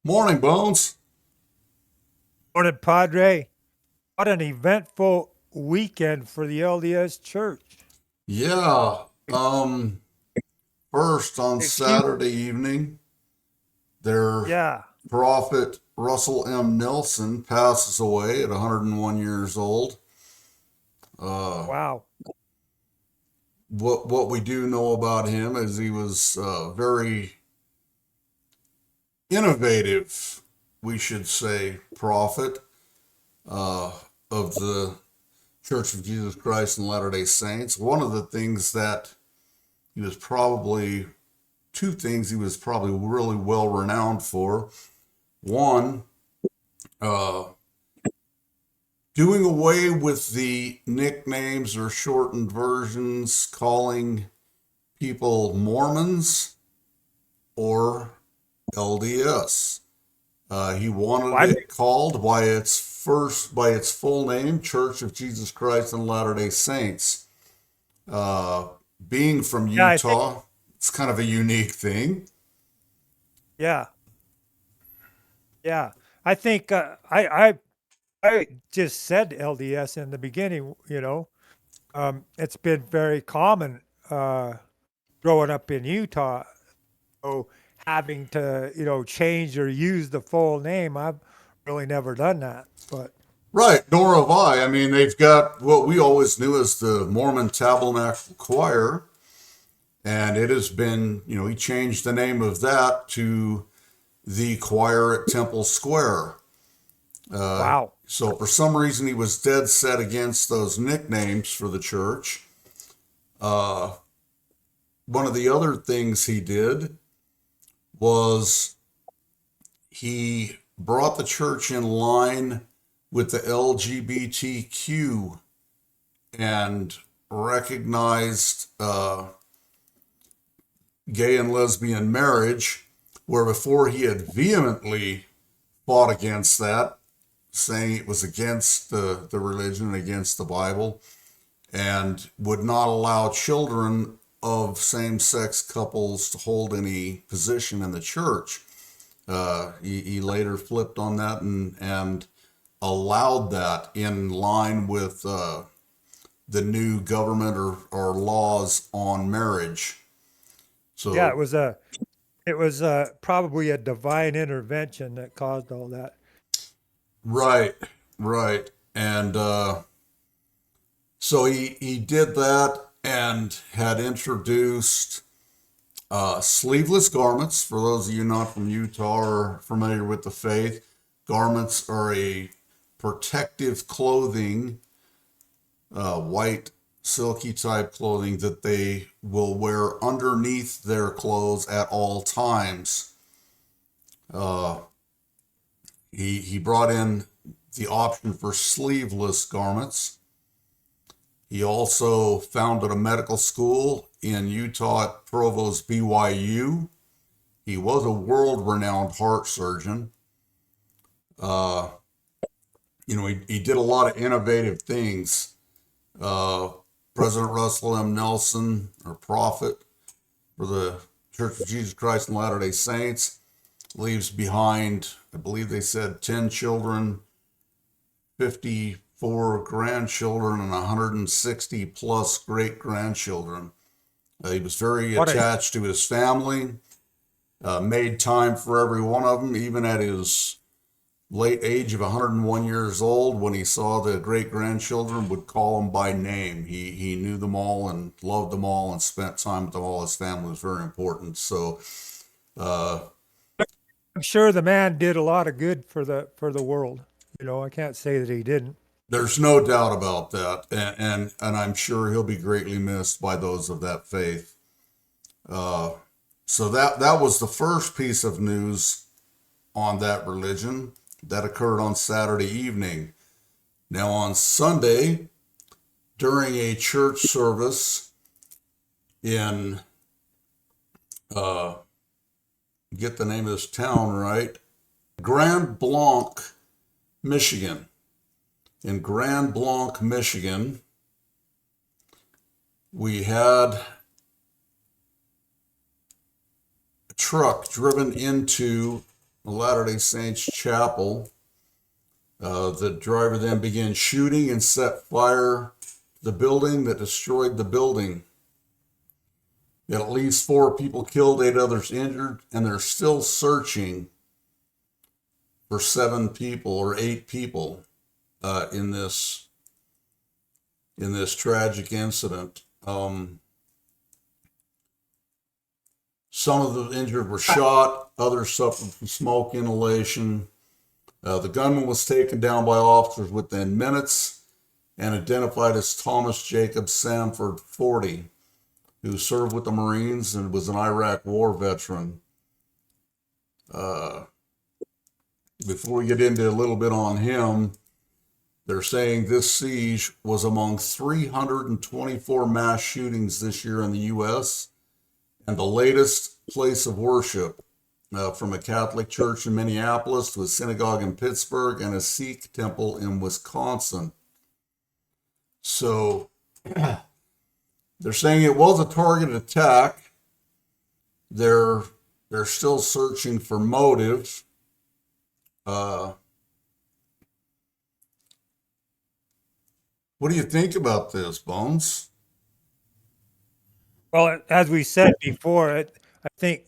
Morning, Bones. Morning, Padre. What an eventful weekend for the LDS Church. Yeah. First on Excuse, Saturday evening, their yeah. prophet Russell M. Nelson passes away at 101 years old. Uh, Wow. what we do know about him is he was very innovative, we should say, prophet uh, of the Church of Jesus Christ and Latter-day Saints. One of the things that he was probably two things he was probably really well renowned for. One, uh, doing away with the nicknames or shortened versions, calling people Mormons or LDS. He wanted Why? it called by its full name, Church of Jesus Christ and Latter-day Saints. Uh, Being from Yeah, I think, Utah, it's kind of a unique thing. yeah, yeah. I think I just said LDS in the beginning. It's been very common growing up in Utah. So having to change or use the full name, I've really never done that. But Right, nor have I. I mean, they've got what we always knew as the Mormon Tabernacle Choir, and it has been, he changed the name of that to the choir at Temple Square. Uh, wow. so for some reason, he was dead set against those nicknames for the church. Uh, One of the other things he did was he brought the church in line with the LGBTQ and recognized gay and lesbian marriage, where before he had vehemently fought against that, saying it was against the religion, against the Bible, and would not allow children of same sex couples to hold any position in the church. He later flipped on that and allowed that in line with the new government or laws on marriage. Yeah, So, it was probably a divine intervention that caused all that. right, right. And so he did that and had introduced sleeveless garments. For those of you not from Utah or familiar with the faith, garments are a protective clothing, white silky type clothing that they will wear underneath their clothes at all times. Uh, he brought in the option for sleeveless garments. He also founded a medical school in Utah at Provo's BYU. He was a world renowned heart surgeon. Uh, he did a lot of innovative things. Uh, President Russell M. Nelson, or prophet for the Church of Jesus Christ and Latter-day Saints, leaves behind, I believe they said, 10 children, 54 grandchildren, and 160 plus great grandchildren. He was very What a attached to his family, made time for every one of them, even at his late age of 101 years old. When he saw the great grandchildren, would call them by name. He knew them all and loved them all and spent time with them all. His family was very important. So, uh, I'm sure the man did a lot of good for the world. I can't say that he didn't. there's no doubt about that, and I'm sure he'll be greatly missed by those of that faith. Uh, so that was the first piece of news on that religion that occurred on Saturday evening. Now on Sunday, during a church service in uh, get the name of this town right, Grand Blanc, Michigan. In Grand Blanc, Michigan, we had a truck driven into a Latter-day Saints chapel. The driver then began shooting and set fire to the building that destroyed the building. At least 4 people killed, 8 others injured, and they're still searching for 7 people or 8 people in this tragic incident. Some of the injured were shot, others suffered from smoke inhalation. The gunman was taken down by officers within minutes and identified as Thomas Jacob Sanford, 40, who served with the Marines and was an Iraq War veteran. Before we get into a little bit on him, they're saying this siege was among 324 mass shootings this year in the U.S. and the latest place of worship, from a Catholic church in Minneapolis to a synagogue in Pittsburgh and a Sikh temple in Wisconsin. So they're saying it was a targeted attack. They're still searching for motive. What do you think about this, Bones? Well, as we said before, I think,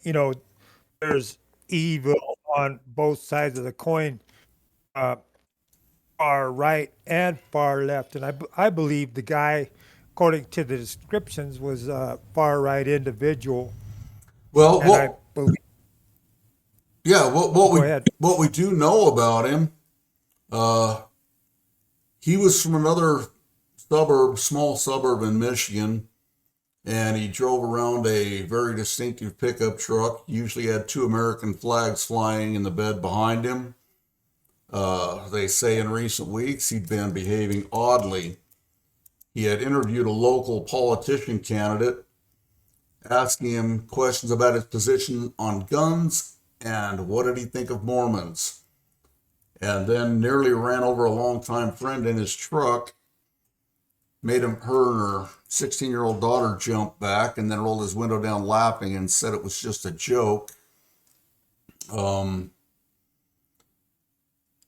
there's evil on both sides of the coin, uh, far right and far left. And I believe the guy, according to the descriptions, was a far right individual. Well, And I believe, what go ahead. we do know about him, he was from another small suburb in Michigan, and he drove around a very distinctive pickup truck. Usually had 2 American flags flying in the bed behind him. They say in recent weeks he'd been behaving oddly. He had interviewed a local politician candidate, asking him questions about his position on guns and what did he think of Mormons. And then nearly ran over a longtime friend in his truck, made her and her 16-year-old daughter jump back, and then rolled his window down laughing and said it was just a joke.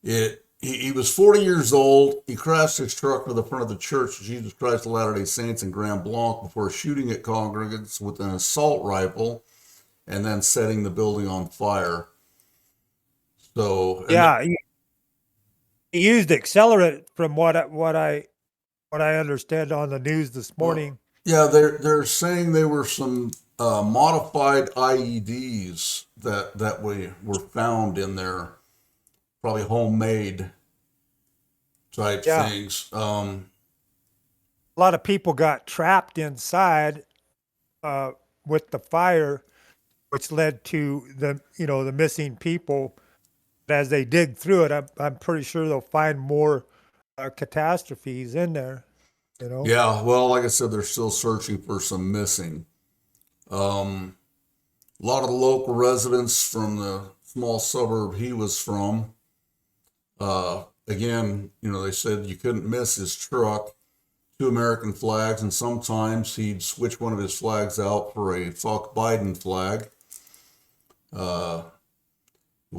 He was 40 years old. He crashed his truck to the front of the Church of Jesus Christ of Latter-day Saints in Grand Blanc before shooting at congregants with an assault rifle and then setting the building on fire. So Yeah, he used accelerant from what I understand on the news this morning. yeah, they're saying they were some modified IEDs that were found in there, probably homemade type Yeah, things. a lot of people got trapped inside uh, with the fire, which led to the missing people. But as they dig through it, I'm pretty sure they'll find more catastrophes in there. You know. Yeah, well, like I said, they're still searching for some missing. A lot of the local residents from the small suburb he was from, again, they said you couldn't miss his truck, 2 American flags, and sometimes he'd switch one of his flags out for a fuck Biden flag. He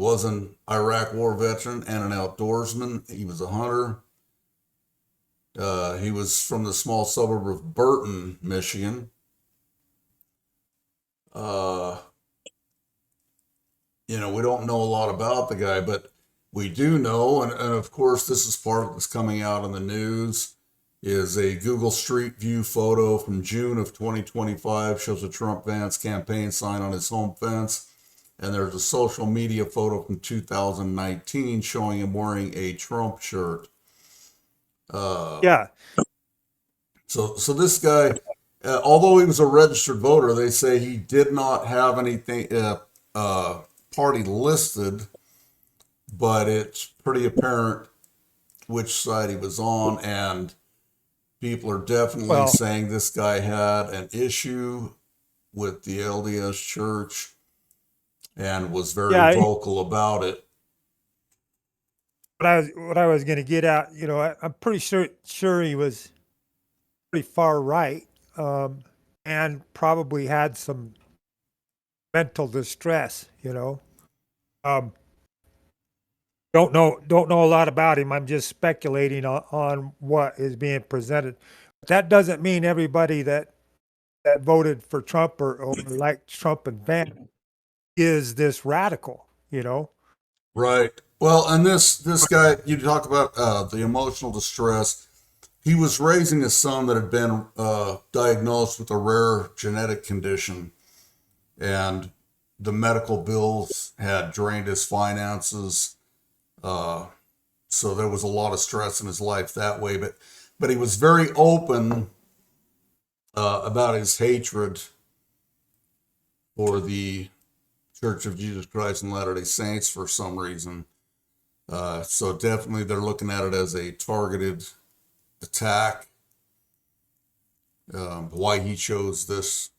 was an Iraq War veteran and an outdoorsman. He was a hunter. He was from the small suburb of Burton, Michigan. Uh, we don't know a lot about the guy, but we do know, and of course, this is part of what's coming out in the news, is a Google Street View photo from June of 2025, shows a Trump-Vance campaign sign on his home fence. And there's a social media photo from 2019 showing him wearing a Trump shirt. Yeah, So this guy, although he was a registered voter, they say he did not have anything party listed, but it's pretty apparent which side he was on, and people are definitely well, saying this guy had an issue with the LDS Church and was very yeah. vocal about it. What I was going to get at, I'm pretty sure he was pretty far right, and probably had some mental distress. Um, don't know a lot about him. I'm just speculating on what is being presented. But that doesn't mean everybody that voted for Trump or liked Trump and Van is this radical, you know? Right. Well, and this guy, you talk about the emotional distress. He was raising a son that had been diagnosed with a rare genetic condition, and the medical bills had drained his finances. Uh, so there was a lot of stress in his life that way. But he was very open about his hatred for the Church of Jesus Christ and Latter-day Saints for some reason. So definitely they're looking at it as a targeted attack. Why he chose this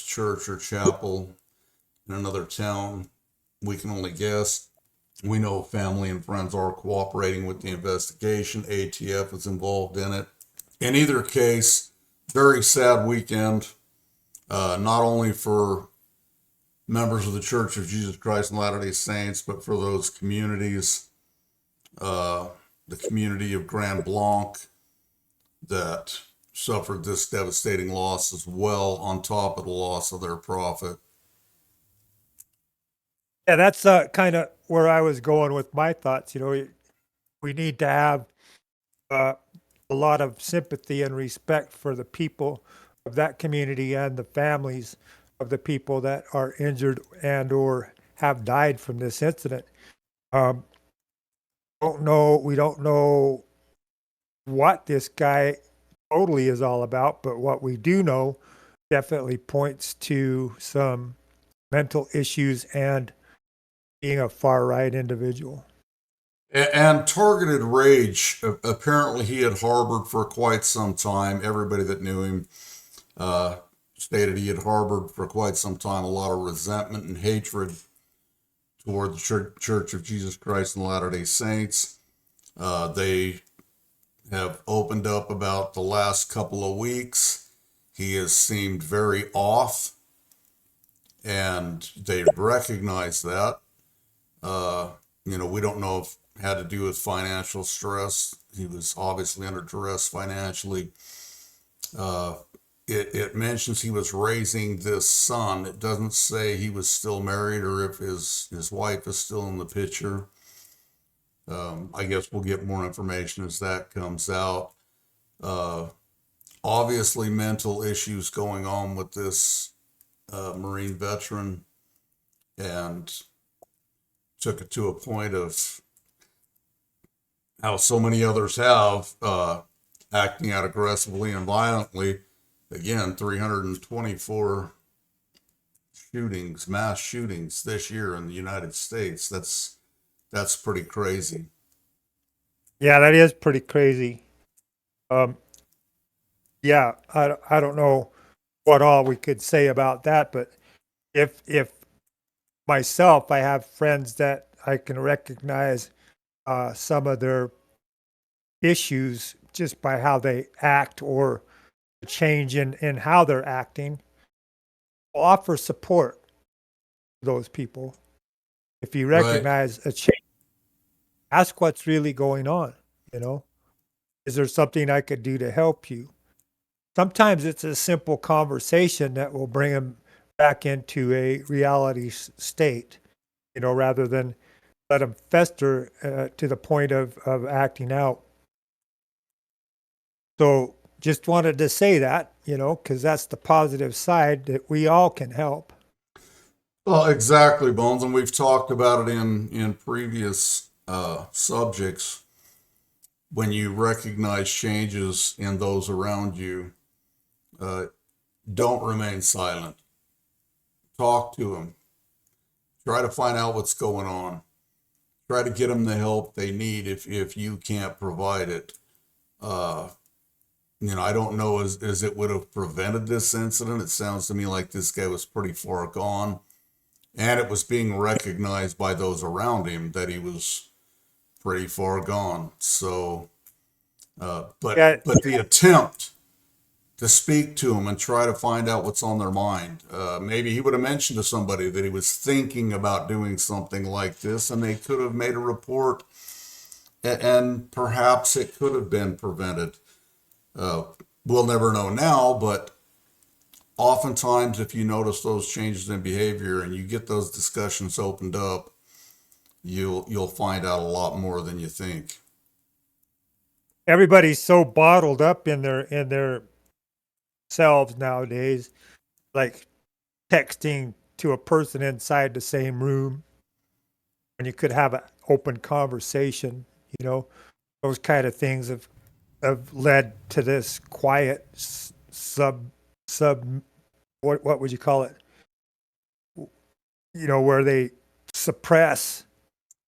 church or chapel in another town, we can only guess. We know family and friends are cooperating with the investigation. ATF is involved in it. In either case, very sad weekend, not only for members of the Church of Jesus Christ and Latter-day Saints, but for those communities, the community of Grand Blanc that suffered this devastating loss as well, on top of the loss of their prophet. Yeah, that's kind of where I was going with my thoughts. We need to have uh, a lot of sympathy and respect for the people of that community and the families of the people that are injured and or have died from this incident. Um, we don't know what this guy totally is all about, but what we do know definitely points to some mental issues and being a far right individual. And targeted rage, apparently he had harbored for quite some time. Everybody that knew him uh, stated he had harbored for quite some time a lot of resentment and hatred toward the Church of Jesus Christ and Latter-day Saints. They have opened up about the last couple of weeks. He has seemed very off, and they recognize that. We don't know if it had to do with financial stress. He was obviously under duress financially. Uh, it mentions he was raising this son. It doesn't say he was still married or if his wife is still in the picture. I guess we'll get more information as that comes out. Uh, Obviously, mental issues going on with this Marine veteran, and took it to a point of how so many others have, acting out aggressively and violently. Again, 324 shootings, mass shootings this year in the United States. That's pretty crazy. Yeah, that is pretty crazy. Um, yeah, I don't know what all we could say about that, but if myself, I have friends that I can recognize some of their issues just by how they act or the change in how they're acting. Offer support to those people. If you Right. recognize a change, ask what's really going on. You know, is there something I could do to help you? Sometimes it's a simple conversation that will bring them back into a reality state, rather than let them fester to the point of acting out. So just wanted to say that, because that's the positive side that we all can help. Well, exactly, Bones, and we've talked about it in previous subjects. When you recognize changes in those around you, uh, don't remain silent. Talk to them. Try to find out what's going on. Try to get them the help they need if you can't provide it. Uh, I don't know as it would have prevented this incident. It sounds to me like this guy was pretty far gone, and it was being recognized by those around him that he was pretty far gone. So, but Yeah, but the attempt to speak to them and try to find out what's on their mind. Maybe he would have mentioned to somebody that he was thinking about doing something like this, and they could have made a report, and perhaps it could have been prevented. Uh, we'll never know now, but oftentimes, if you notice those changes in behavior and you get those discussions opened up, you'll find out a lot more than you think. Everybody's so bottled up in their selves nowadays, like texting to a person inside the same room when you could have an open conversation, you know, those kind of things have led to this quiet sub what would you call it? You know, where they suppress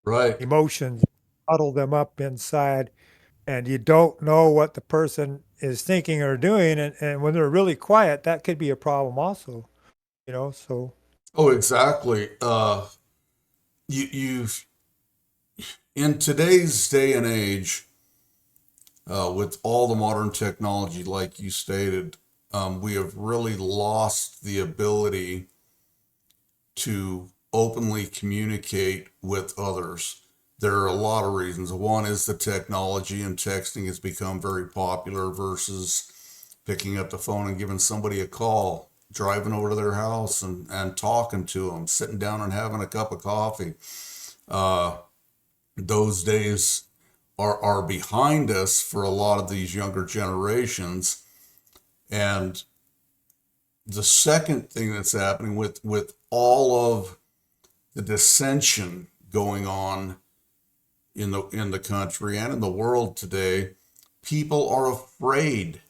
Right. emotions, huddle them up inside, and you don't know what the person is thinking or doing. And when they're really quiet, that could be a problem also, you know. So Oh, exactly. You've in today's day and age, with all the modern technology, like you stated, we have really lost the ability to openly communicate with others. There are a lot of reasons. One is the technology, and texting has become very popular versus picking up the phone and giving somebody a call, driving over to their house and talking to them, sitting down and having a cup of coffee. Uh, those days are behind us for a lot of these younger generations. And the second thing that's happening with all of the dissension going on in the country and in the world today, people are afraid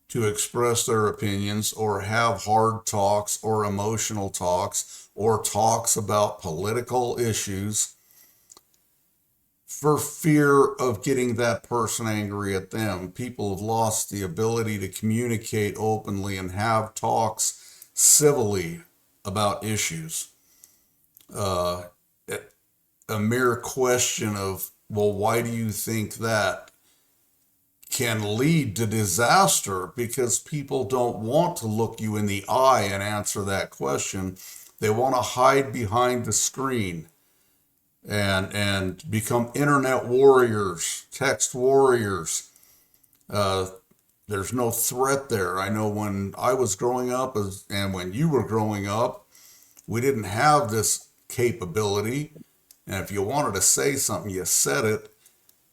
to express their opinions or have hard talks or emotional talks or talks about political issues for fear of getting that person angry at them. People have lost the ability to communicate openly and have talks civilly about issues. Uh, a mere question of, well, why do you think that, can lead to disaster because people don't want to look you in the eye and answer that question. They want to hide behind the screen and become internet warriors, text warriors. Uh, there's no threat there. I know when I was growing up, and when you were growing up, we didn't have this capability. And if you wanted to say something, you said it.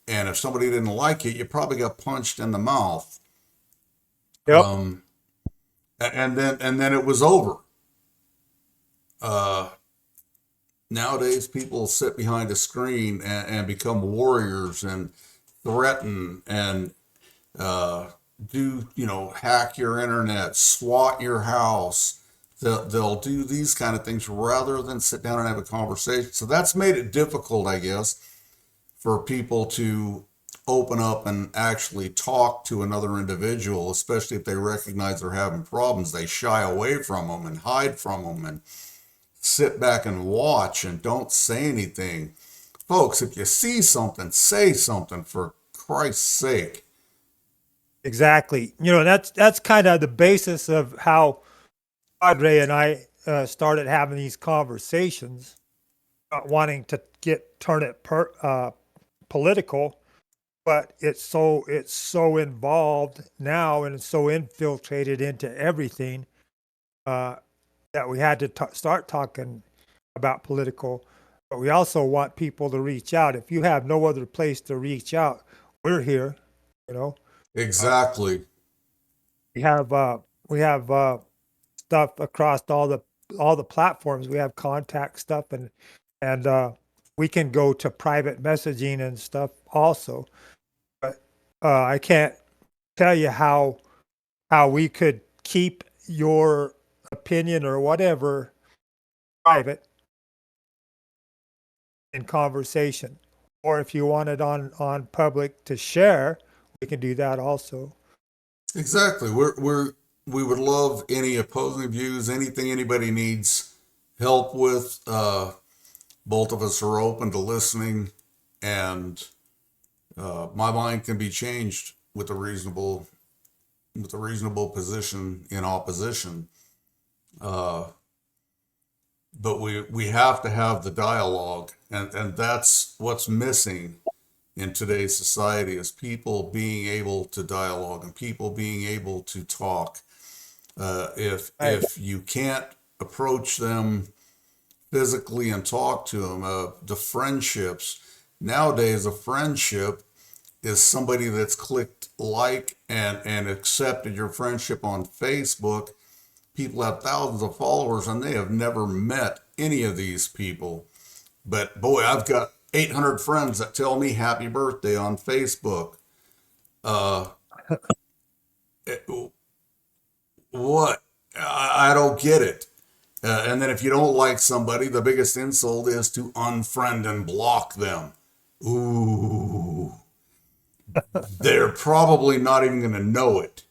And if somebody didn't like it, you probably got punched in the mouth. yep, Um, and then it was over. Uh, Nowadays, people sit behind a screen and become warriors and threaten and do, hack your internet, swat your house. They'll do these kind of things rather than sit down and have a conversation. So that's made it difficult, I guess, for people to open up and actually talk to another individual, especially if they recognize they're having problems. They shy away from them and hide from them and sit back and watch and don't say anything. Folks, if you see something, say something, for Christ's sake. exactly. You know, that's kind of the basis of how Padre and I started having these conversations, not wanting to turn it political, but it's so involved now and it's so infiltrated into everything uh, that we had to start talking about political. But we also want people to reach out. If you have no other place to reach out, we're here. You know, uh, Exactly. we have stuff across all the platforms. We have contact stuff and we can go to private messaging and stuff also. But I can't tell you how we could keep your opinion or whatever private in conversation. Or if you want it on public to share, we can do that also. Exactly. We would love any opposing views, anything anybody needs help with. Both of us are open to listening, and my mind can be changed with a reasonable with a reasonable position in opposition. Uh, but we have to have the dialogue, and that's what's missing in today's society is people being able to dialogue and people being able to talk. Right. If you can't approach them physically and talk to them, the friendships nowadays, a friendship is somebody that's clicked like and accepted your friendship on Facebook. People have thousands of followers and they have never met any of these people. But boy, I've got 800 friends that tell me happy birthday on Facebook. Uh, what? I don't get it. And then if you don't like somebody, the biggest insult is to unfriend and block them. Ooh, they're probably not even going to know it.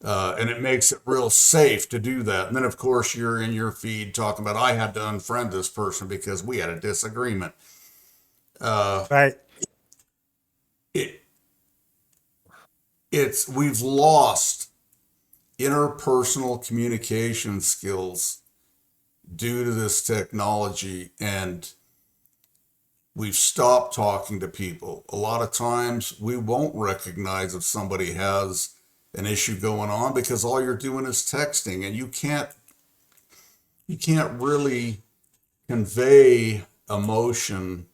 And it makes it real safe to do that. And then, of course, you're in your feed talking about, I had to unfriend this person because we had a disagreement. Uh, Right. it, we've lost interpersonal communication skills due to this technology, and we've stopped talking to people. A lot of times we won't recognize if somebody has an issue going on because all you're doing is texting, and you can't really convey emotion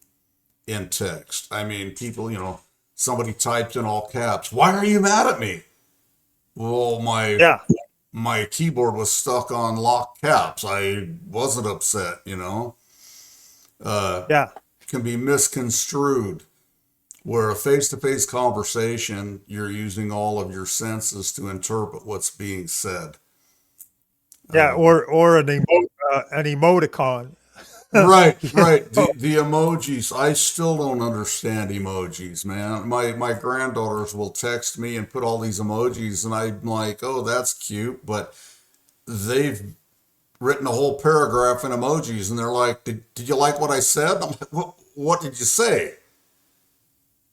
in text. I mean, people, somebody typed in all caps, "Why are you mad at me?" Well, Yeah. my keyboard was stuck on lock caps. I wasn't upset. Uh, Yeah. can be misconstrued. Where a face-to-face conversation, you're using all of your senses to interpret what's being said. Yeah. Um, Or an emoticon. right, You right. know? The emojis, I still don't understand emojis, man. My granddaughters will text me and put all these emojis, and I'm like, oh, that's cute, but they've written a whole paragraph in emojis, and they're like, did you like what I said? I'm like, what did you say?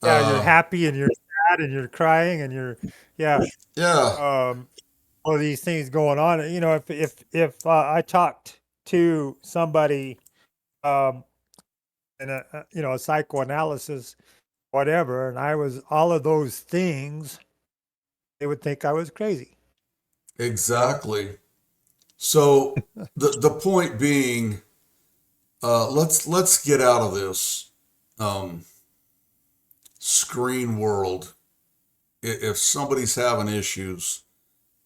Yeah. You're Uh, happy and you're sad and you're crying and yeah. yeah, Um, all these things going on. If I talked to somebody um, in a psychoanalysis, whatever, and I was all of those things, they would think I was crazy. You know? exactly. So the point being, let's get out of this um, screen world. If somebody's having issues,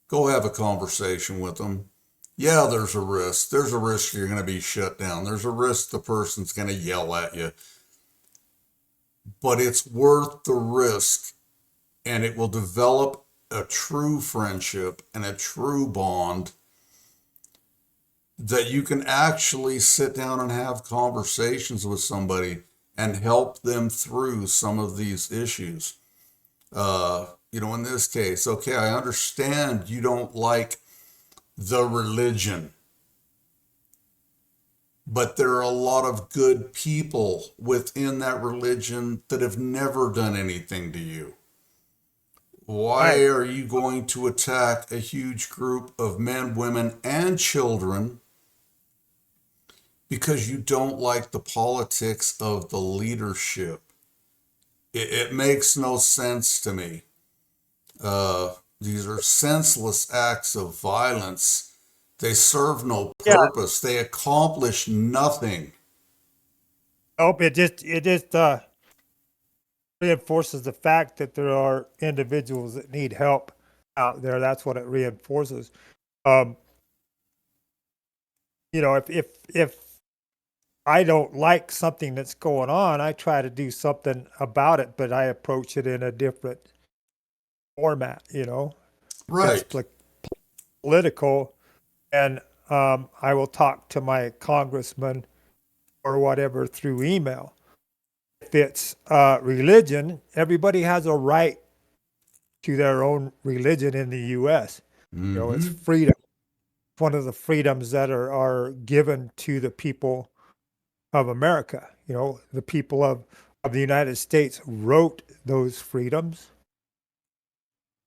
go have a conversation with them. Yeah, there's a risk. There's a risk you're going to be shut down. There's a risk the person's going to yell at you, but it's worth the risk, and it will develop a true friendship and a true bond that you can actually sit down and have conversations with somebody and help them through some of these issues. In this case, okay, I understand you don't like the religion, but there are a lot of good people within that religion that have never done anything to you. Why Right. are you going to attack a huge group of men, women, and children because you don't like the politics of the leadership? It makes no sense to me. These are senseless acts of violence. They serve no Yeah. purpose. They accomplish nothing. Nope. It just reinforces the fact that there are individuals that need help out there. That's what it reinforces. Um, if I don't like something that's going on, I try to do something about it, but I approach it in a different format. If it's Right. political, and I will talk to my congressman or whatever through email. If it's religion, everybody has a right to their own religion in the U.S. It's Mm-hmm. freedom. One of the freedoms that are given to the people of America. The people of the United States wrote those freedoms,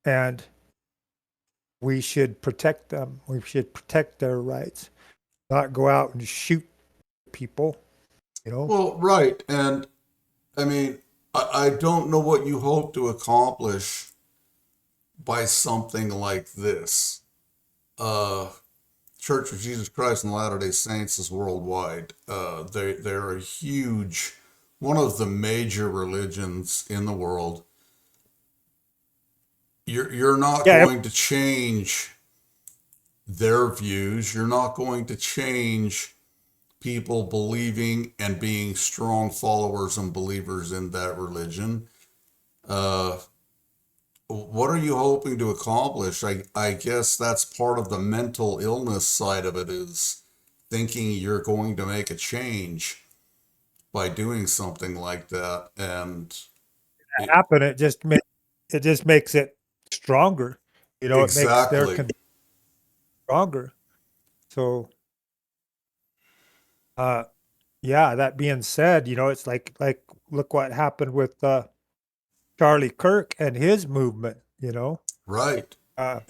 and we should protect them. We should protect their rights, not go out and shoot people, you know? Well, right. And I mean, I don't know what you hope to accomplish by something like this. Uh, Church of Jesus Christ and Latter-day Saints is worldwide. They're a huge, one of the major religions in the world. You're not Yeah, going to change their views. You're not going to change people believing and being strong followers and believers in that religion. Uh, what are you hoping to accomplish? I guess that's part of the mental illness side of it, is thinking you're going to make a change by doing something like that. And it, happen. It just makes it stronger. You know, it makes their exactly, stronger. So, uh, yeah. That being said, you know, it's like look what happened with Charlie Kirk and his movement. You know, right, uh,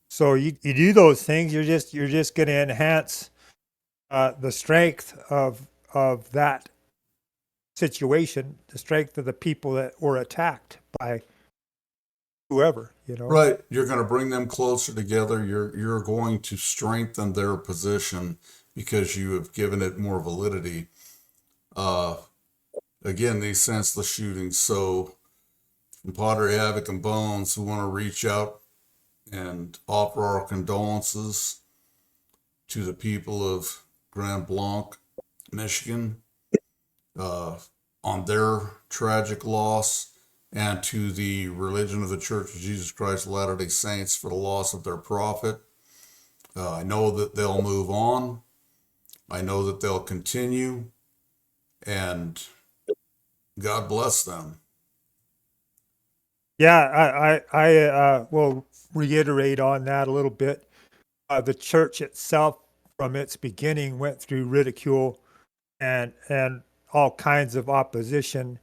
so you do those things, you're just going to enhance the strength of that situation, the strength of the people that were attacked by whoever. You know. right. You're going to bring them closer together. You're going to strengthen their position because you have given it more validity. Uh, Again, these senseless shootings. So, from Padre Havoc and Bones, who want to reach out and offer our condolences to the people of Grand Blanc, Michigan, uh, on their tragic loss, and to the religion of the Church of Jesus Christ of Latter-day Saints for the loss of their prophet. I know that they'll move on. I know that they'll continue, and God bless them. Yeah, I will reiterate on that a little bit. The church itself, from its beginning, went through ridicule and all kinds of opposition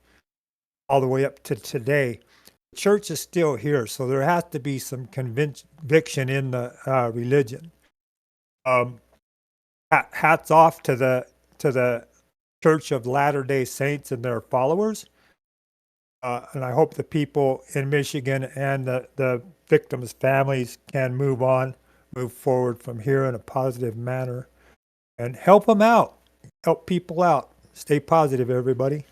all the way up to today. The church is still here, so there has to be some conviction in the religion. Um, Hats off to the Church of Latter-day Saints and their followers. And I hope the people in Michigan and the victims' families can move on, move forward from here in a positive manner, and help them out, help people out. Stay positive, everybody.